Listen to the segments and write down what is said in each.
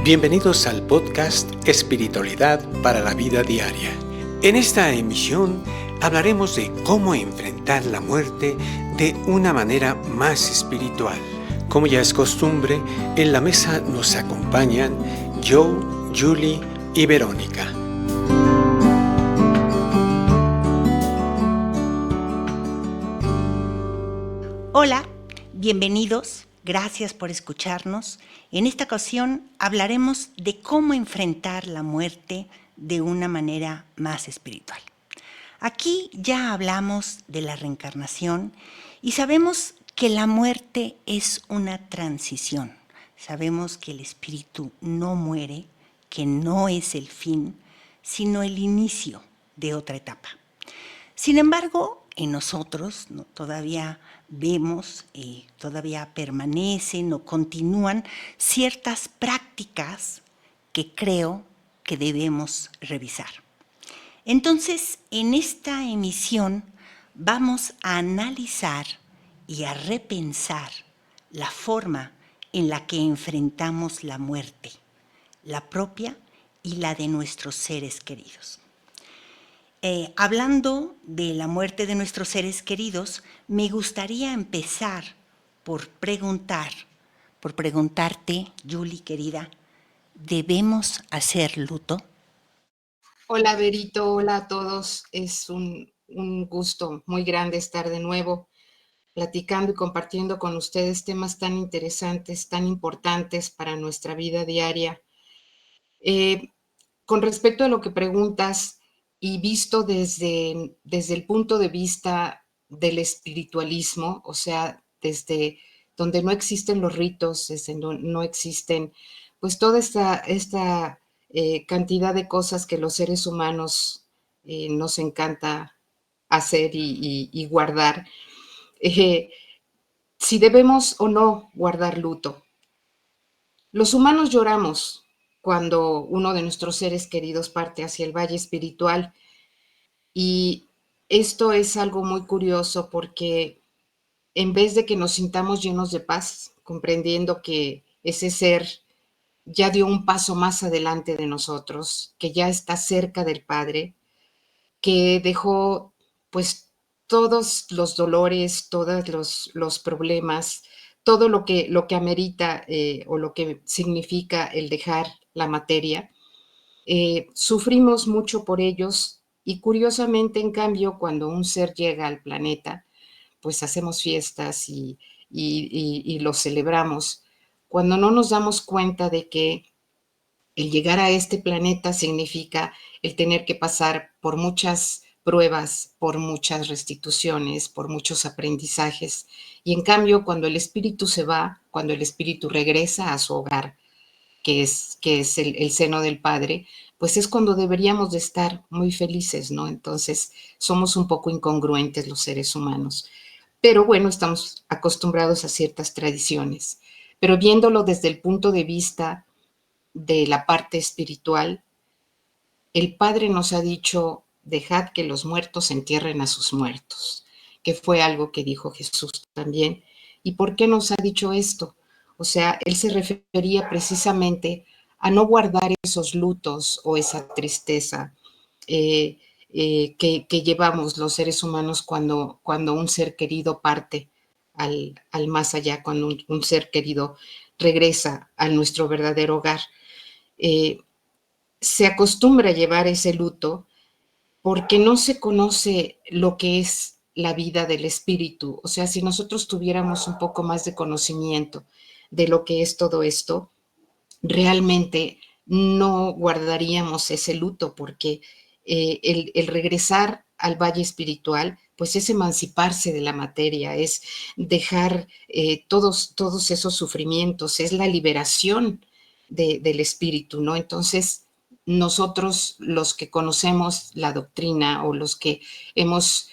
Bienvenidos al podcast Espiritualidad para la Vida Diaria. En esta emisión hablaremos de cómo enfrentar la muerte de una manera más espiritual. Como ya es costumbre, en la mesa nos acompañan Joe, Julie y Verónica. Hola, bienvenidos, gracias por escucharnos. En esta ocasión hablaremos de cómo enfrentar la muerte de una manera más espiritual. Aquí ya hablamos de la reencarnación y sabemos que la muerte es una transición. Sabemos que el espíritu no muere, que no es el fin, sino el inicio de otra etapa. Sin embargo, en nosotros todavía vemos, todavía permanecen o continúan ciertas prácticas que creo que debemos revisar. Entonces, en esta emisión vamos a analizar y a repensar la forma en la que enfrentamos la muerte, la propia y la de nuestros seres queridos. Hablando de la muerte de nuestros seres queridos, me gustaría empezar por preguntarte, Julie querida, ¿debemos hacer luto? Hola, Berito, hola a todos. Es un gusto muy grande estar de nuevo platicando y compartiendo con ustedes temas tan interesantes, tan importantes para nuestra vida diaria. Con respecto a lo que preguntas y visto desde el punto de vista del espiritualismo, o sea, desde donde no existen los ritos, desde donde no existen, pues toda esta cantidad de cosas que los seres humanos nos encanta hacer y guardar. Si debemos o no guardar luto. Los humanos lloramos cuando uno de nuestros seres queridos parte hacia el valle espiritual, y esto es algo muy curioso porque en vez de que nos sintamos llenos de paz, comprendiendo que ese ser ya dio un paso más adelante de nosotros, que ya está cerca del Padre, que dejó pues todos los dolores, todos los problemas, todo lo que amerita o lo que significa el dejar la materia. Sufrimos mucho por ellos y curiosamente, en cambio, cuando un ser llega al planeta, pues hacemos fiestas y lo celebramos, cuando no nos damos cuenta de que el llegar a este planeta significa el tener que pasar por muchas pruebas, por muchas restituciones, por muchos aprendizajes. Y en cambio, cuando el espíritu se va, cuando el espíritu regresa a su hogar, que es el seno del Padre, pues es cuando deberíamos de estar muy felices, ¿no? Entonces, somos un poco incongruentes los seres humanos. Pero bueno, estamos acostumbrados a ciertas tradiciones. Pero viéndolo desde el punto de vista de la parte espiritual, el Padre nos ha dicho, dejad que los muertos entierren a sus muertos, que fue algo que dijo Jesús también. ¿Y por qué nos ha dicho esto? O sea, él se refería precisamente a no guardar esos lutos o esa tristeza que llevamos los seres humanos cuando un ser querido parte al más allá, cuando un ser querido regresa a nuestro verdadero hogar. Se acostumbra a llevar ese luto porque no se conoce lo que es la vida del espíritu. O sea, si nosotros tuviéramos un poco más de conocimiento de lo que es todo esto, realmente no guardaríamos ese luto porque el regresar al valle espiritual, pues es emanciparse de la materia, es dejar todos esos sufrimientos, es la liberación del espíritu, ¿no? Entonces, nosotros los que conocemos la doctrina o los que hemos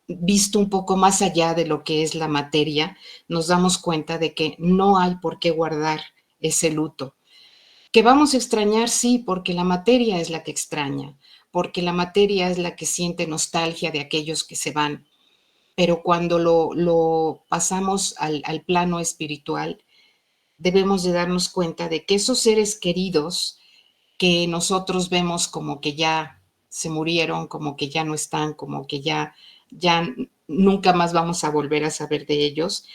visto un poco más allá de lo que es la materia, nos damos cuenta de que no hay por qué guardar ese luto. Que vamos a extrañar, sí, porque la materia es la que extraña, porque la materia es la que siente nostalgia de aquellos que se van, pero cuando lo pasamos al plano espiritual, debemos de darnos cuenta de que esos seres queridos que nosotros vemos como que ya se murieron, como que ya no están, como que ya nunca más vamos a volver a saber de ellos,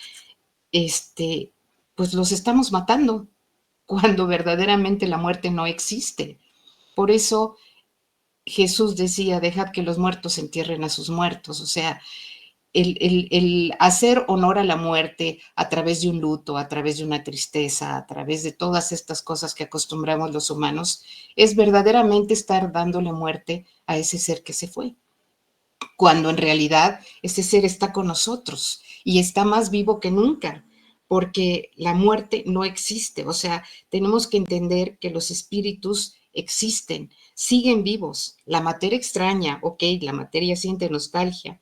pues los estamos matando cuando verdaderamente la muerte no existe. Por eso Jesús decía, dejad que los muertos entierren a sus muertos. O sea, el hacer honor a la muerte a través de un luto, a través de una tristeza, a través de todas estas cosas que acostumbramos los humanos, es verdaderamente estar dándole muerte a ese ser que se fue, cuando en realidad ese ser está con nosotros y está más vivo que nunca, porque la muerte no existe. O sea, tenemos que entender que los espíritus existen, siguen vivos. La materia extraña, ok, la materia siente nostalgia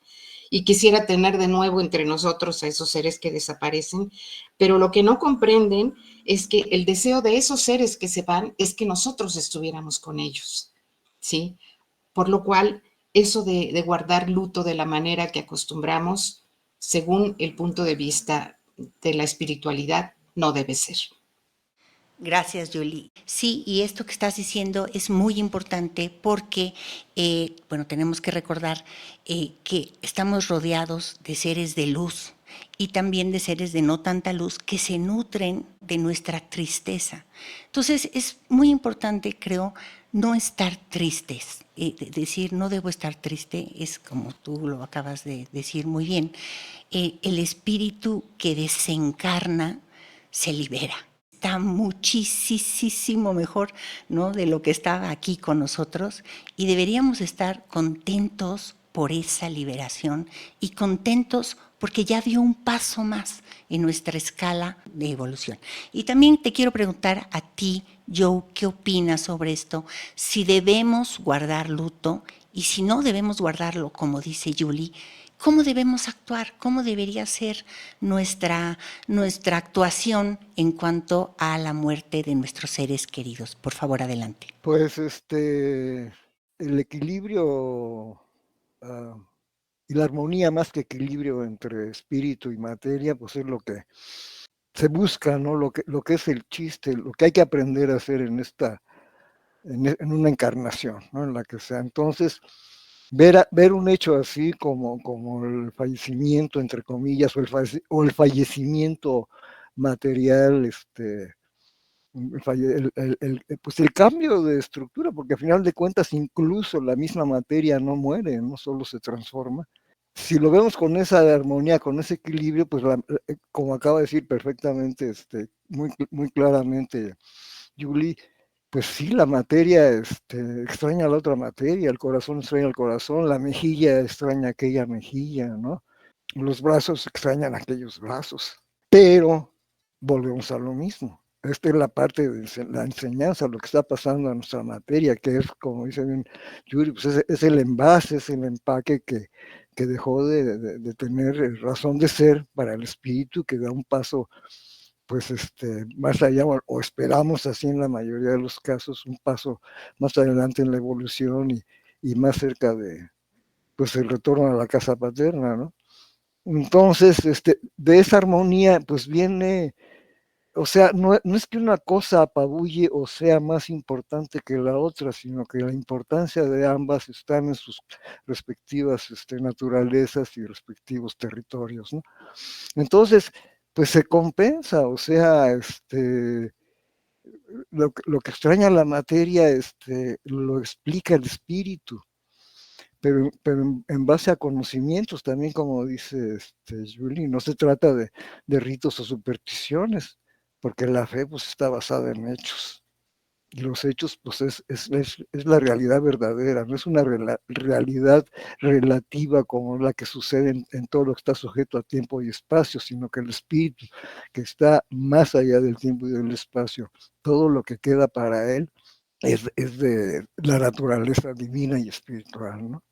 y quisiera tener de nuevo entre nosotros a esos seres que desaparecen, pero lo que no comprenden es que el deseo de esos seres que se van es que nosotros estuviéramos con ellos, ¿sí? Por lo cual, eso de guardar luto de la manera que acostumbramos, según el punto de vista de la espiritualidad, no debe ser. Gracias, Julie. Sí, y esto que estás diciendo es muy importante porque, bueno, tenemos que recordar que estamos rodeados de seres de luz y también de seres de no tanta luz que se nutren de nuestra tristeza. Entonces, es muy importante, creo, no estar tristes. Decir no debo estar triste es como tú lo acabas de decir muy bien. El espíritu que desencarna se libera, está muchísimo mejor, ¿no?, de lo que estaba aquí con nosotros, y deberíamos estar contentos por esa liberación y contentos porque ya dio un paso más en nuestra escala de evolución. Y también te quiero preguntar a ti, Joe, ¿qué opinas sobre esto? Si debemos guardar luto y si no debemos guardarlo, como dice Julie, ¿cómo debemos actuar? ¿Cómo debería ser nuestra actuación en cuanto a la muerte de nuestros seres queridos? Por favor, adelante. Pues el equilibrio y la armonía, más que equilibrio entre espíritu y materia, pues es lo que se busca, ¿no? Lo que es el chiste, lo que hay que aprender a hacer en una encarnación, ¿no? En la que sea. Entonces, ver un hecho así como el fallecimiento, entre comillas, o el fallecimiento material, pues el cambio de estructura, porque al final de cuentas incluso la misma materia no muere, no solo se transforma. Si lo vemos con esa armonía, con ese equilibrio, pues como acaba de decir perfectamente, muy claramente Julie, pues sí, la materia extraña a la otra materia, el corazón extraña al corazón, la mejilla extraña a aquella mejilla, ¿no? Los brazos extrañan a aquellos brazos, pero volvemos a lo mismo. Esta es la parte de la enseñanza, lo que está pasando a nuestra materia, que es, como dice bien Yuri, pues es el envase, es el empaque que dejó de tener razón de ser para el espíritu, que da un paso pues más allá, o esperamos así en la mayoría de los casos, un paso más adelante en la evolución y más cerca de pues el retorno a la casa paterna, ¿no? Entonces, de esa armonía, pues viene, o sea, no es que una cosa apabulle o sea más importante que la otra, sino que la importancia de ambas están en sus respectivas naturalezas y respectivos territorios, ¿no? Entonces, pues se compensa, o sea, lo que extraña la materia, lo explica el espíritu, pero en base a conocimientos también, como dice Julie, no se trata de ritos o supersticiones, porque la fe pues está basada en hechos. Y los hechos, pues es la realidad verdadera, no es una realidad relativa como la que sucede en todo lo que está sujeto a tiempo y espacio, sino que el espíritu, que está más allá del tiempo y del espacio, todo lo que queda para él es de la naturaleza divina y espiritual, ¿no?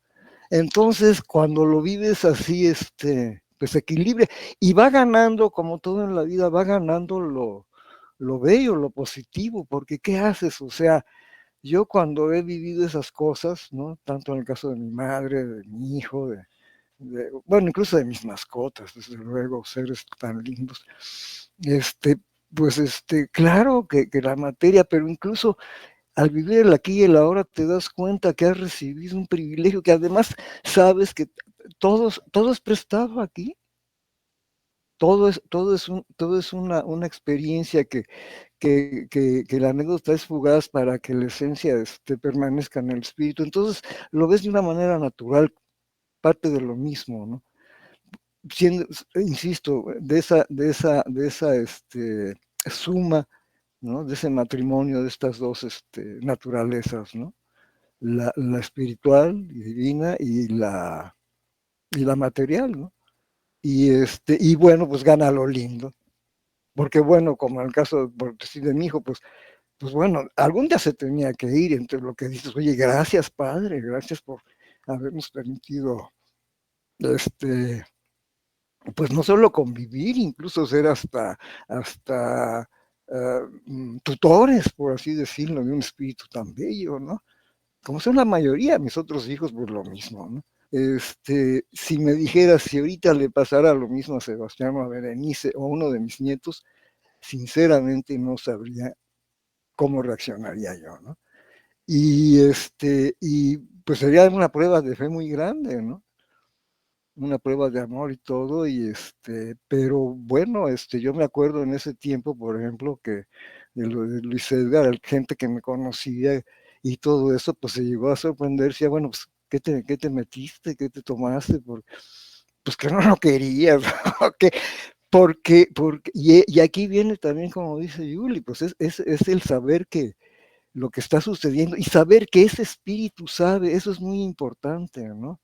Entonces, cuando lo vives así, pues equilibra y va ganando, como todo en la vida, va ganando lo bello, lo positivo, porque ¿qué haces? O sea, yo cuando he vivido esas cosas, ¿no? Tanto en el caso de mi madre, de mi hijo, bueno, incluso de mis mascotas, desde luego, seres tan lindos, pues claro que la materia, pero incluso al vivir el aquí y el ahora te das cuenta que has recibido un privilegio, que además sabes que todo es prestado aquí. Todo es una experiencia que la anécdota es fugaz para que la esencia permanezca en el espíritu. Entonces lo ves de una manera natural, parte de lo mismo, ¿no? Siendo, insisto, de esa suma, ¿no? De ese matrimonio de estas dos naturalezas, ¿no? La espiritual y divina y la material, ¿no? Y bueno, pues gana lo lindo. Porque bueno, como en el caso por decir de mi hijo, pues bueno, algún día se tenía que ir, entre lo que dices, oye, gracias Padre, gracias por habernos permitido, pues no solo convivir, incluso ser hasta tutores, por así decirlo, de un espíritu tan bello, ¿no? Como son la mayoría de mis otros hijos, pues lo mismo, ¿no? Si me dijeras si ahorita le pasara lo mismo a Sebastián o a Berenice o a uno de mis nietos, sinceramente no sabría cómo reaccionaría yo, ¿no? Y pues sería una prueba de fe muy grande, ¿no? Una prueba de amor y todo, pero bueno, yo me acuerdo en ese tiempo, por ejemplo, que de lo de Luis Edgar, gente que me conocía y todo eso, pues se llegó a sorprender, decía, bueno, pues, ¿qué te metiste? ¿Qué te tomaste? Pues que no lo querías, y aquí viene también, como dice Yuli, pues es el saber que lo que está sucediendo y saber que ese espíritu sabe, eso es muy importante, ¿no?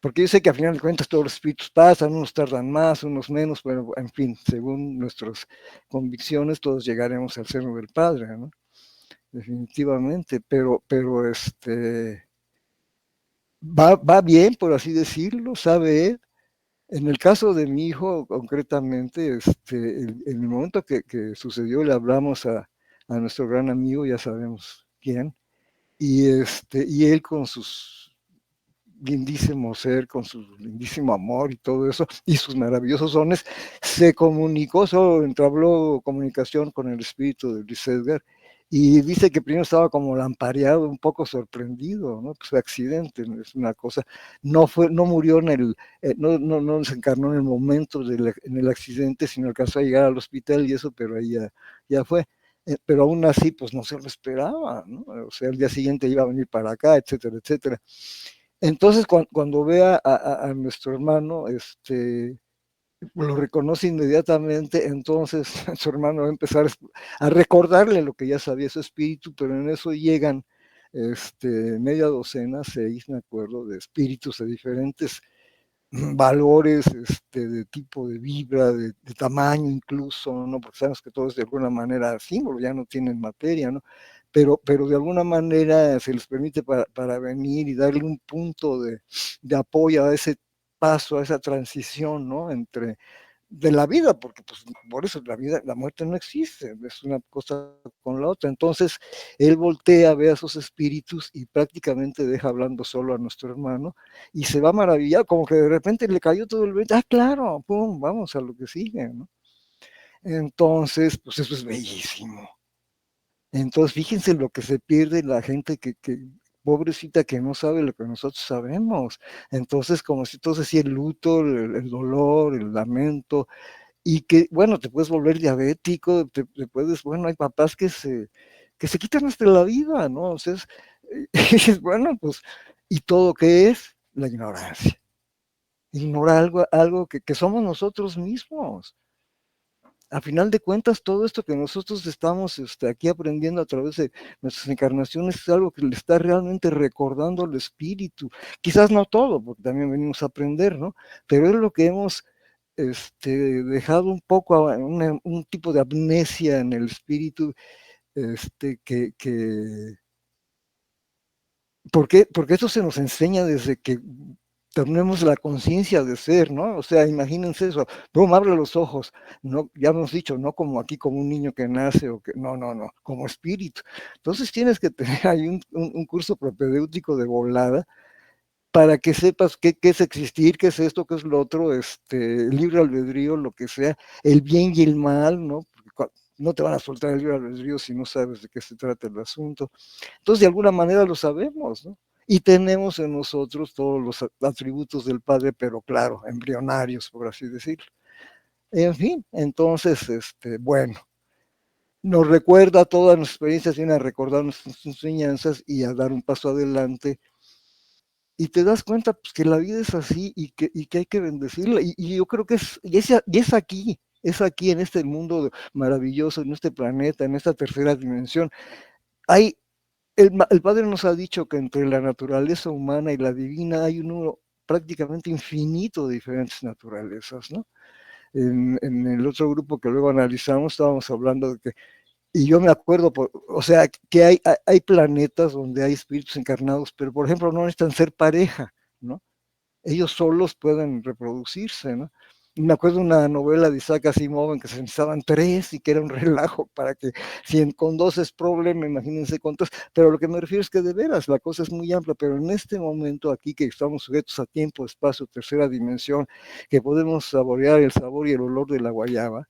Porque yo sé que al final de cuentas todos los espíritus pasan, unos tardan más, unos menos, pero en fin, según nuestras convicciones, todos llegaremos al seno del Padre, ¿no? Definitivamente, pero va bien, por así decirlo, sabe él. En el caso de mi hijo, concretamente, en el momento que sucedió, le hablamos a nuestro gran amigo, ya sabemos quién, y él con sus lindísimo ser, con su lindísimo amor y todo eso, y sus maravillosos dones, se comunicó, solo entabló comunicación con el espíritu de Luis Edgar, y dice que primero estaba como lampareado, un poco sorprendido, ¿no? Pues accidente, es una cosa, no murió no se encarnó en el momento en el accidente, sino alcanzó a llegar al hospital y eso, pero ahí ya fue. Pero aún así, pues no se lo esperaba, ¿no? O sea, el día siguiente iba a venir para acá, etcétera, etcétera. Entonces, cuando ve a nuestro hermano, lo reconoce inmediatamente, entonces su hermano va a empezar a recordarle lo que ya sabía su espíritu, pero en eso llegan media docena, 6, me acuerdo, de espíritus de diferentes valores, de tipo de vibra, de tamaño incluso, ¿no? Porque sabemos que todo es de alguna manera símbolo, ya no tienen materia, ¿no? Pero de alguna manera se les permite para venir y darle un punto de apoyo a ese paso, a esa transición, ¿no? De la vida, porque pues por eso la muerte no existe, es una cosa con la otra. Entonces él voltea, ve a esos espíritus y prácticamente deja hablando solo a nuestro hermano y se va maravillado, como que de repente le cayó todo el 20, claro, pum, vamos a lo que sigue, ¿no? Entonces, pues eso es bellísimo. Entonces, fíjense lo que se pierde la gente que pobrecita, que no sabe lo que nosotros sabemos. Entonces, como si entonces sí el luto, el dolor, el lamento, y que, bueno, te puedes volver diabético, puedes, bueno, hay papás que se quitan hasta la vida, ¿no? O sea, dices, bueno, pues, ¿y todo qué es? La ignorancia. Ignora algo que somos nosotros mismos. A final de cuentas, todo esto que nosotros estamos aquí aprendiendo a través de nuestras encarnaciones es algo que le está realmente recordando al espíritu. Quizás no todo, porque también venimos a aprender, ¿no? Pero es lo que hemos dejado un poco un tipo de amnesia en el espíritu, que porque esto se nos enseña desde que tenemos la conciencia de ser, ¿no? O sea, imagínense eso, pum, abre los ojos, no, ya hemos dicho, no como aquí como un niño que nace o que, no, como espíritu. Entonces tienes que tener ahí un curso propedéutico de volada para que sepas qué es existir, qué es esto, qué es lo otro, libre albedrío, lo que sea, el bien y el mal, ¿no? no te van a soltar el libre albedrío si no sabes de qué se trata el asunto. Entonces, de alguna manera lo sabemos, ¿no? Y tenemos en nosotros todos los atributos del Padre, pero claro, embrionarios, por así decirlo. En fin, entonces, bueno, nos recuerda todas nuestras experiencias, viene a recordar nuestras enseñanzas y a dar un paso adelante. Y te das cuenta pues, que la vida es así y que hay que bendecirla. Y yo creo que es aquí en este mundo maravilloso, en este planeta, en esta tercera dimensión. Hay, el Padre nos ha dicho que entre la naturaleza humana y la divina hay un número prácticamente infinito de diferentes naturalezas, ¿no? En el otro grupo que luego analizamos estábamos hablando de que, y yo me acuerdo, o sea, que hay planetas donde hay espíritus encarnados, pero por ejemplo no necesitan ser pareja, ¿no? Ellos solos pueden reproducirse, ¿no? Y me acuerdo de una novela de Isaac Asimov en que se necesitaban tres y que era un relajo para que, si con dos es problema, imagínense con tres, pero lo que me refiero es que de veras la cosa es muy amplia, pero en este momento aquí que estamos sujetos a tiempo, espacio, tercera dimensión, que podemos saborear el sabor y el olor de la guayaba,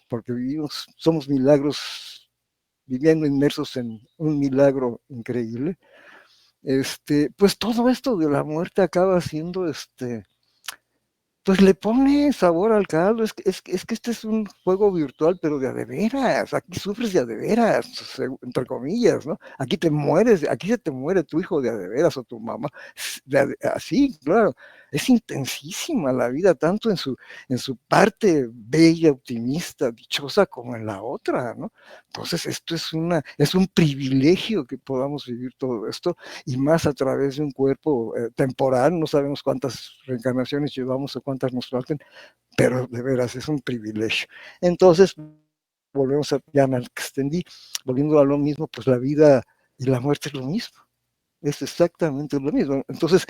porque somos milagros, viviendo inmersos en un milagro increíble, pues todo esto de la muerte acaba siendo pues le pone sabor al caldo. Es que este es un juego virtual, pero de a de veras. Aquí sufres de a de veras, entre comillas, ¿no? Aquí te mueres, aquí se te muere tu hijo de a de veras o tu mamá. Así, claro. Es intensísima la vida, tanto en su parte bella, optimista, dichosa, como en la otra, ¿no? Entonces, esto es un privilegio que podamos vivir todo esto, y más a través de un cuerpo temporal. No sabemos cuántas reencarnaciones llevamos o cuántas nos falten, pero de veras es un privilegio. Entonces, volvemos a, ya me extendí, volviendo a lo mismo, pues la vida y la muerte es lo mismo. Es exactamente lo mismo. Entonces,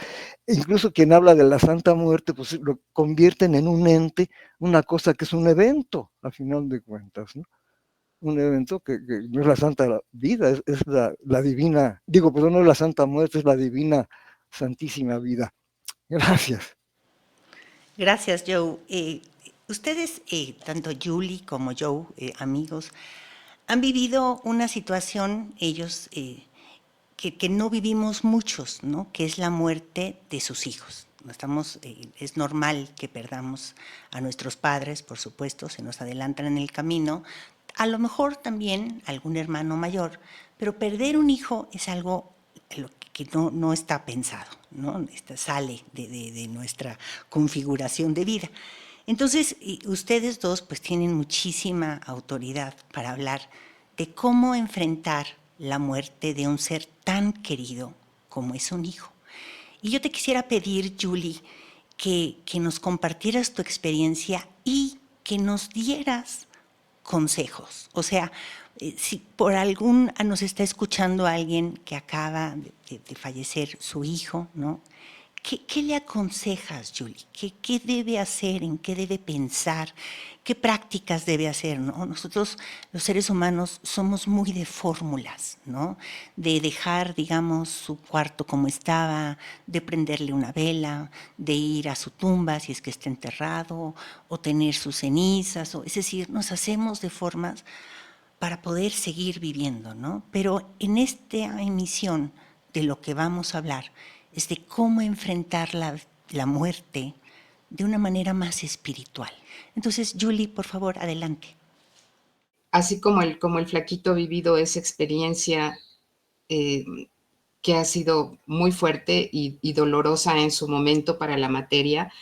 incluso quien habla de la Santa Muerte, pues lo convierten en un ente, una cosa que es un evento, a final de cuentas, ¿no? Un evento que no es la Santa Vida, es la divina, digo, perdón, no es la Santa Muerte, es la divina Santísima Vida. Gracias. Gracias, Joe. Ustedes, tanto Julie como Joe, amigos, han vivido una situación, ellos, que no vivimos muchos, ¿no? Que es la muerte de sus hijos. Es normal que perdamos a nuestros padres, por supuesto, se nos adelantan en el camino, a lo mejor también algún hermano mayor, pero perder un hijo es algo que no está pensado, ¿no? Sale de nuestra configuración de vida. Entonces, ustedes dos pues tienen muchísima autoridad para hablar de cómo enfrentar la muerte de un ser tan querido como es un hijo. Y yo te quisiera pedir, Julie, que nos compartieras tu experiencia y que nos dieras consejos. O sea, si por nos está escuchando alguien que acaba de fallecer su hijo, ¿no? ¿Qué le aconsejas, Julie? ¿Qué debe hacer? ¿En qué debe pensar? ¿Qué prácticas debe hacer? ¿No? Nosotros, los seres humanos, somos muy de fórmulas, ¿no? De dejar, digamos, su cuarto como estaba, de prenderle una vela, de ir a su tumba si es que está enterrado, o tener sus cenizas. Es decir, nos hacemos de formas para poder seguir viviendo, ¿no? Pero en esta emisión de lo que vamos a hablar es de cómo enfrentar la muerte de una manera más espiritual. Entonces, Julie, por favor, adelante. Así como el flaquito ha vivido esa experiencia que ha sido muy fuerte y dolorosa en su momento para la materia,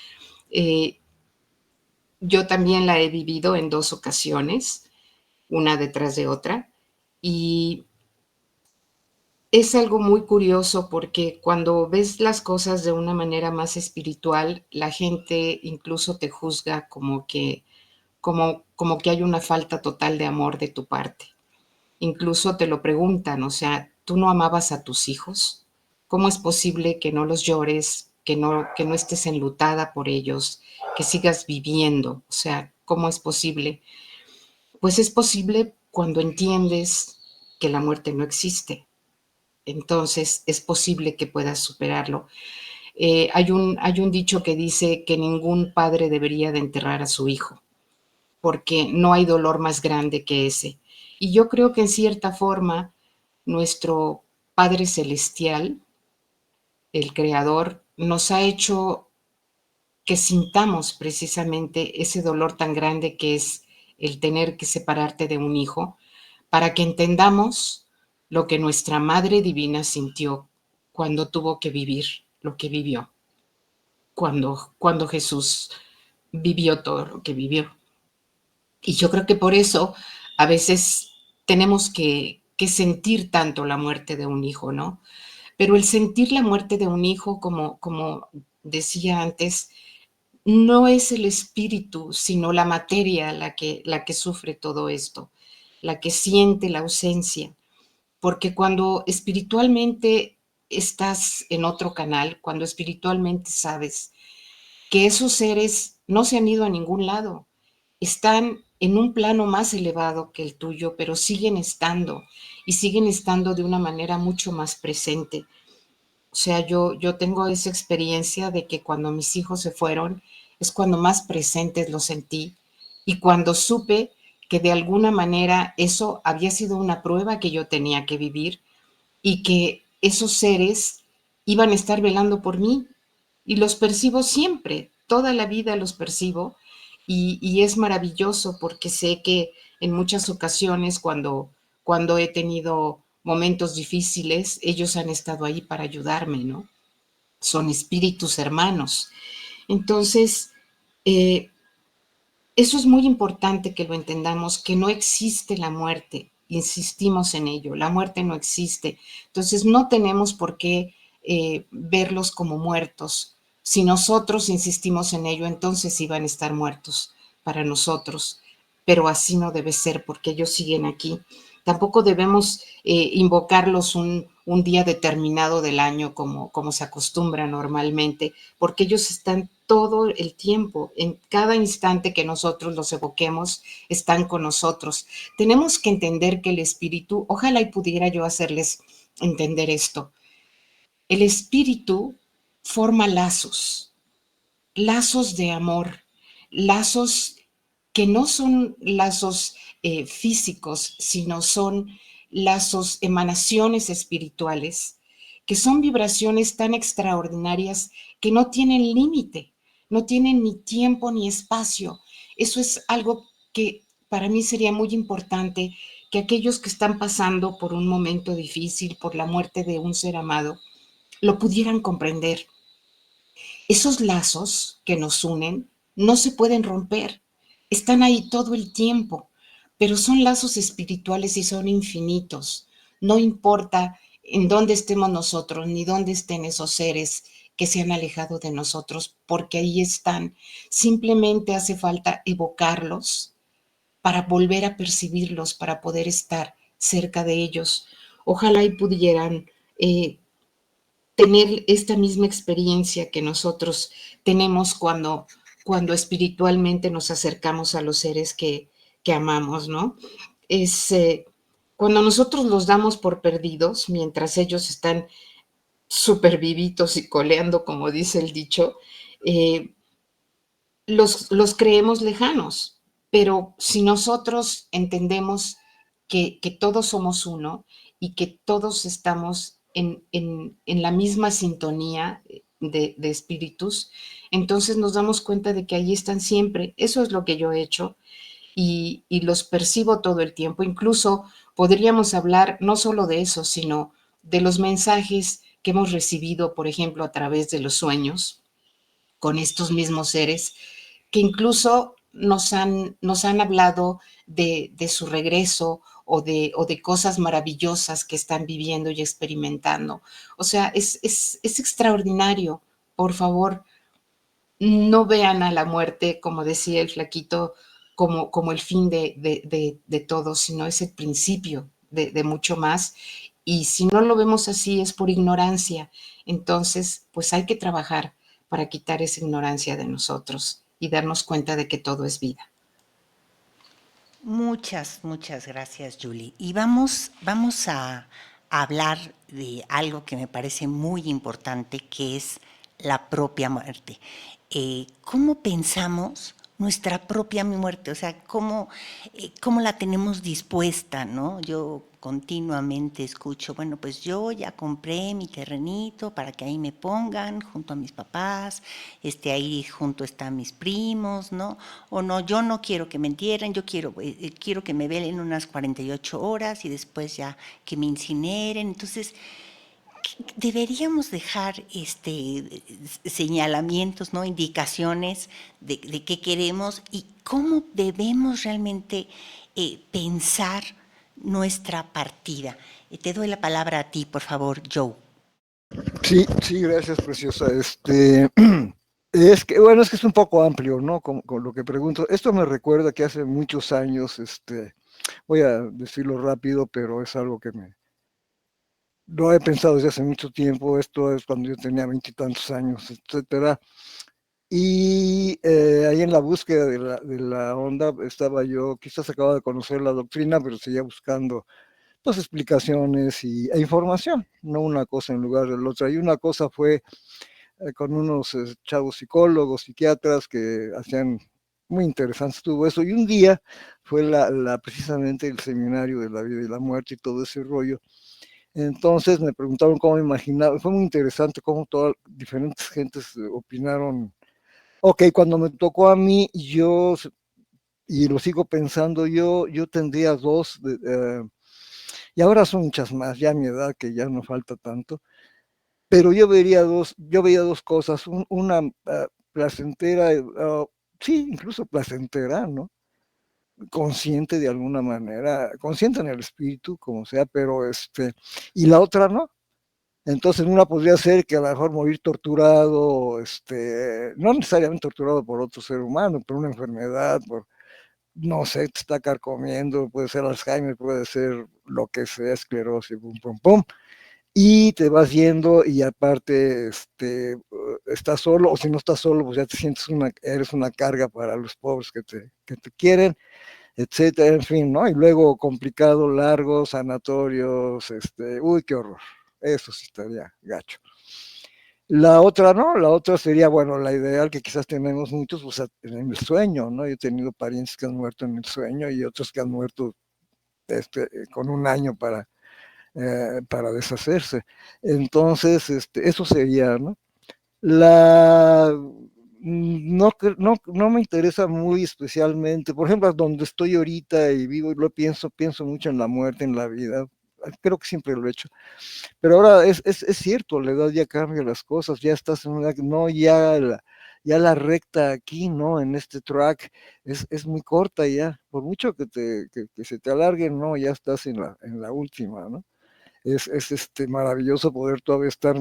yo también la he vivido en 2 ocasiones, una detrás de otra, y es algo muy curioso porque cuando ves las cosas de una manera más espiritual, la gente incluso te juzga como que hay una falta total de amor de tu parte. Incluso te lo preguntan, o sea, ¿tú no amabas a tus hijos? ¿Cómo es posible que no los llores, que no estés enlutada por ellos, que sigas viviendo? O sea, ¿cómo es posible? Pues es posible cuando entiendes que la muerte no existe. Entonces es posible que puedas superarlo. Hay un dicho que dice que ningún padre debería de enterrar a su hijo, porque no hay dolor más grande que ese. Y yo creo que en cierta forma nuestro Padre Celestial, el Creador, nos ha hecho que sintamos precisamente ese dolor tan grande que es el tener que separarte de un hijo, para que entendamos lo que nuestra Madre Divina sintió cuando tuvo que vivir lo que vivió, cuando Jesús vivió todo lo que vivió. Y yo creo que por eso a veces tenemos que sentir tanto la muerte de un hijo, ¿no? Pero el sentir la muerte de un hijo, como decía antes, no es el espíritu, sino la materia la que sufre todo esto, la que siente la ausencia. Porque cuando espiritualmente estás en otro canal, cuando espiritualmente sabes que esos seres no se han ido a ningún lado, están en un plano más elevado que el tuyo, pero siguen estando y siguen estando de una manera mucho más presente. O sea, yo tengo esa experiencia de que cuando mis hijos se fueron es cuando más presentes los sentí y cuando supe que de alguna manera eso había sido una prueba que yo tenía que vivir y que esos seres iban a estar velando por mí y los percibo siempre, toda la vida los percibo y es maravilloso porque sé que en muchas ocasiones cuando he tenido momentos difíciles, ellos han estado ahí para ayudarme, ¿no? Son espíritus hermanos. Entonces, eh, eso es muy importante que lo entendamos, que no existe la muerte, insistimos en ello, la muerte no existe. Entonces no tenemos por qué verlos como muertos. Si nosotros insistimos en ello, entonces iban a estar muertos para nosotros, pero así no debe ser porque ellos siguen aquí. Tampoco debemos invocarlos un día determinado del año como se acostumbra normalmente, porque ellos están todo el tiempo, en cada instante que nosotros los evoquemos, están con nosotros. Tenemos que entender que el espíritu, ojalá y pudiera yo hacerles entender esto, el espíritu forma lazos, lazos de amor, lazos que no son lazos físicos, sino son lazos, emanaciones espirituales, que son vibraciones tan extraordinarias que no tienen límite, no tienen ni tiempo ni espacio. Eso es algo que para mí sería muy importante que aquellos que están pasando por un momento difícil, por la muerte de un ser amado, lo pudieran comprender. Esos lazos que nos unen no se pueden romper, están ahí todo el tiempo, pero son lazos espirituales y son infinitos. No importa en dónde estemos nosotros, ni dónde estén esos seres que se han alejado de nosotros, porque ahí están. Simplemente hace falta evocarlos para volver a percibirlos, para poder estar cerca de ellos. Ojalá y pudieran tener esta misma experiencia que nosotros tenemos cuando espiritualmente nos acercamos a los seres que amamos, ¿no? Es cuando nosotros los damos por perdidos, mientras ellos están súper vivitos y coleando, como dice el dicho, eh, los creemos lejanos, pero si nosotros entendemos que todos somos uno y que todos estamos en la misma sintonía de espíritus, entonces nos damos cuenta de que allí están siempre. Eso es lo que yo he hecho y los percibo todo el tiempo. Incluso podríamos hablar no solo de eso, sino de los mensajes que hemos recibido, por ejemplo, a través de los sueños con estos mismos seres que incluso nos han hablado de su regreso o de cosas maravillosas que están viviendo y experimentando. O sea, es extraordinario. Por favor, no vean a la muerte, como decía el flaquito, como el fin de todo, sino es el principio de mucho más. Y si no lo vemos así es por ignorancia. Entonces, pues hay que trabajar para quitar esa ignorancia de nosotros y darnos cuenta de que todo es vida. Muchas gracias, Julie. Y vamos a hablar de algo que me parece muy importante, que es la propia muerte. ¿Cómo pensamos nuestra propia muerte, o sea, cómo la tenemos dispuesta, ¿no? Yo continuamente escucho, bueno, pues yo ya compré mi terrenito para que ahí me pongan junto a mis papás, ahí junto están mis primos, ¿no? O no, yo no quiero que me entierren, yo quiero que me velen unas 48 horas y después ya que me incineren. Entonces, deberíamos dejar señalamientos, ¿no? Indicaciones de qué queremos y cómo debemos realmente pensar nuestra partida. Te doy la palabra a ti, por favor, Joe. Sí, sí, gracias, preciosa. Es que, bueno, es que es un poco amplio, ¿no? Con lo que pregunto. Esto me recuerda que hace muchos años, voy a decirlo rápido, pero es algo que lo he pensado desde hace mucho tiempo. Esto es cuando yo tenía 20 y tantos años, etcétera. Y ahí en la búsqueda de la onda estaba yo, quizás acababa de conocer la doctrina, pero seguía buscando pues explicaciones e información, no una cosa en lugar de la otra. Y una cosa fue con unos chavos psicólogos, psiquiatras que hacían muy interesante todo eso. Y un día fue precisamente el seminario de la vida y la muerte y todo ese rollo. Entonces me preguntaron cómo imaginaba, fue muy interesante cómo todas diferentes gentes opinaron. Ok, cuando me tocó a mí, y lo sigo pensando, yo tendría dos, y ahora son muchas más, ya a mi edad que ya no falta tanto, pero yo veía dos cosas, una placentera, sí, incluso placentera, ¿no? Consciente de alguna manera, consciente en el espíritu, como sea, pero y la otra no. Entonces una podría ser que a lo mejor morir torturado, no necesariamente torturado por otro ser humano, por una enfermedad, no sé, te está carcomiendo, puede ser Alzheimer, puede ser lo que sea, esclerosis, pum, pum, pum, y te vas yendo y aparte estás solo, o si no estás solo, pues ya te sientes eres una carga para los pobres que te quieren, etcétera, en fin, ¿no? Y luego complicado, largo, sanatorios, uy, qué horror, eso sí estaría gacho. La otra no, la otra sería, bueno, la ideal que quizás tenemos muchos, pues en el sueño, ¿no? Yo he tenido parientes que han muerto en el sueño y otros que han muerto con un año para deshacerse. Entonces, eso sería, ¿no? No me interesa muy especialmente, por ejemplo, donde estoy ahorita y vivo y lo pienso mucho en la muerte, en la vida, creo que siempre lo he hecho, pero ahora es cierto, la edad ya cambia las cosas, ya estás en una, no, ya la recta aquí, ¿no? En este track es muy corta ya, por mucho que se te alargue, no, ya estás en la última, ¿no? Es maravilloso poder todavía estar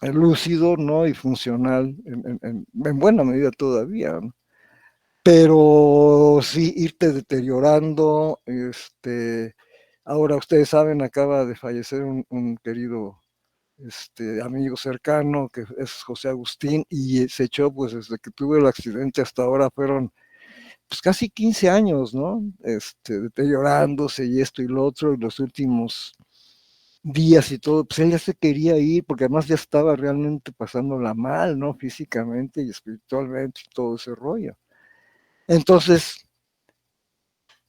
lúcido, ¿no? Y funcional en buena medida todavía, ¿no? Pero sí irte deteriorando, ahora ustedes saben, acaba de fallecer un querido amigo cercano que es José Agustín y se echó, pues desde que tuve el accidente hasta ahora fueron pues casi 15 años, ¿no? Deteriorándose y esto y lo otro, y los últimos días y todo, pues él ya se quería ir porque además ya estaba realmente pasándola mal, ¿no? Físicamente y espiritualmente y todo ese rollo. Entonces,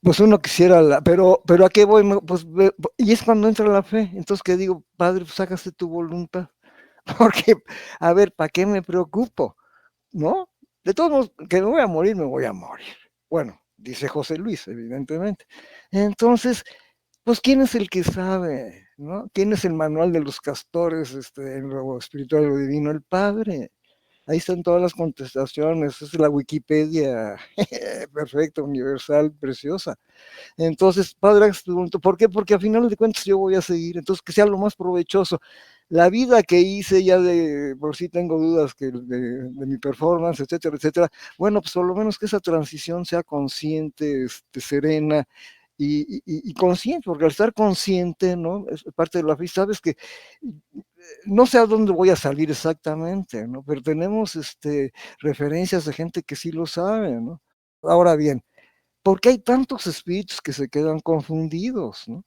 pues uno quisiera, pero ¿a qué voy? Pues, y es cuando entra la fe. Entonces, ¿qué digo? Padre, pues hágase tu voluntad. Porque, a ver, ¿para qué me preocupo? ¿No? De todos modos, que me voy a morir, me voy a morir. Bueno, dice José Luis, evidentemente. Entonces, pues, ¿quién es el que sabe? ¿No? ¿Quién es el manual de los castores en lo espiritual y lo divino? El Padre. Ahí están todas las contestaciones. Es la Wikipedia perfecta, universal, preciosa. Entonces, Padre, ¿por qué? Porque a final de cuentas yo voy a seguir. Entonces, que sea lo más provechoso. La vida que hice ya por si tengo dudas de mi performance, etcétera, etcétera. Bueno, pues por lo menos que esa transición sea consciente, serena, y consciente, porque al estar consciente, ¿no? Es parte de la fe, sabes que no sé a dónde voy a salir exactamente, ¿no? Pero tenemos referencias de gente que sí lo sabe, ¿no? Ahora bien, ¿por qué hay tantos espíritus que se quedan confundidos, ¿no?